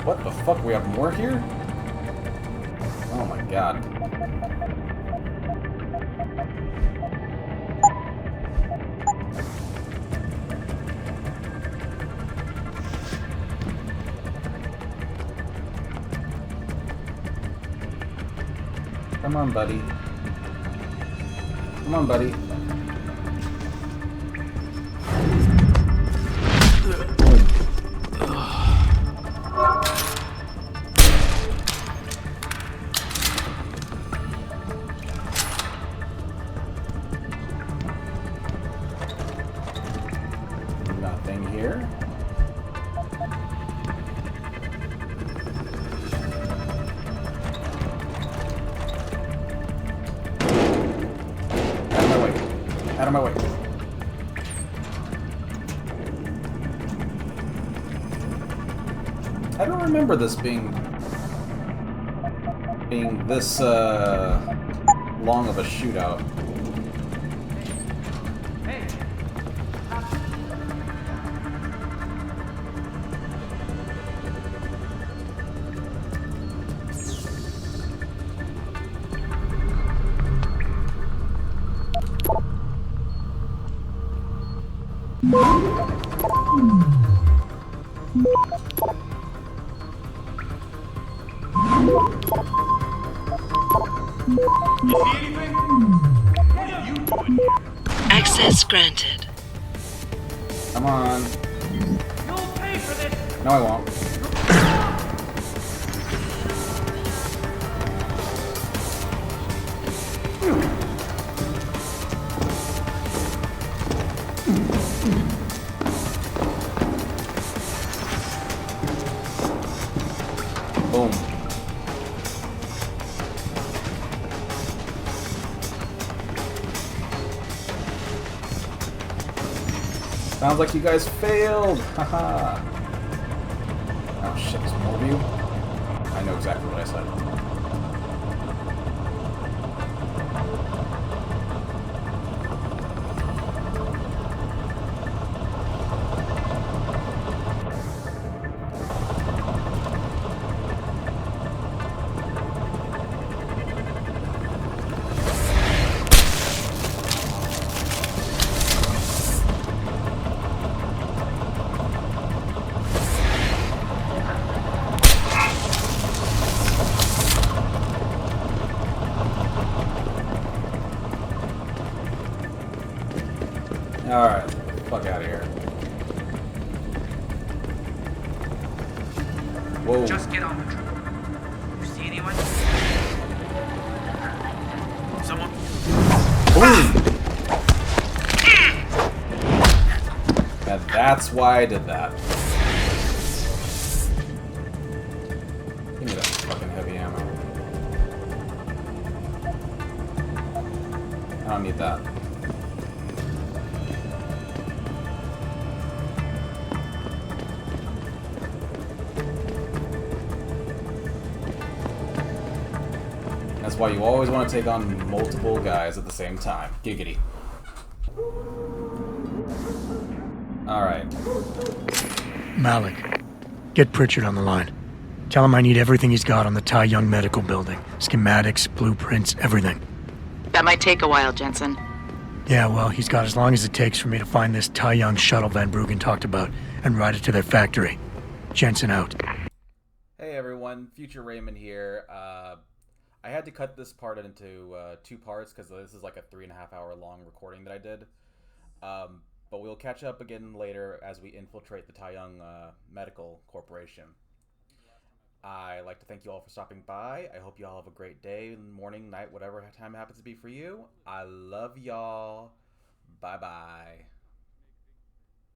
What the fuck? We have more here? Oh my god. Come on, buddy. Come on, buddy. Nothing here. Out of my way. I don't remember this being this long of a shootout. Access granted. Come on. No, I won't. Boom. Sounds like you guys failed! Haha! Oh shit, there's more of you? I know exactly what I said. Alright, fuck out of here. Whoa. Just get on the truck. You see anyone? Someone? Boom! Now that's why I did that. Give me that fucking heavy ammo. I don't need that. why you always want to take on multiple guys at the same time. Giggity. Alright. Malik, get Pritchard on the line. Tell him I need everything he's got on the Tai Young Medical Building. Schematics, blueprints, everything. That might take a while, Jensen. Yeah, well, he's got as long as it takes for me to find this Tai Young shuttle Van Bruggen talked about and ride it to their factory. Jensen out. Hey everyone, Future Raymond here. I had to cut this part into 2 parts because this is like a 3.5 hour long recording that I did. But we'll catch up again later as we infiltrate the Tai Young Medical Corporation. I'd like to thank you all for stopping by. I hope you all have a great day, morning, night, whatever time it happens to be for you. I love y'all. Bye-bye.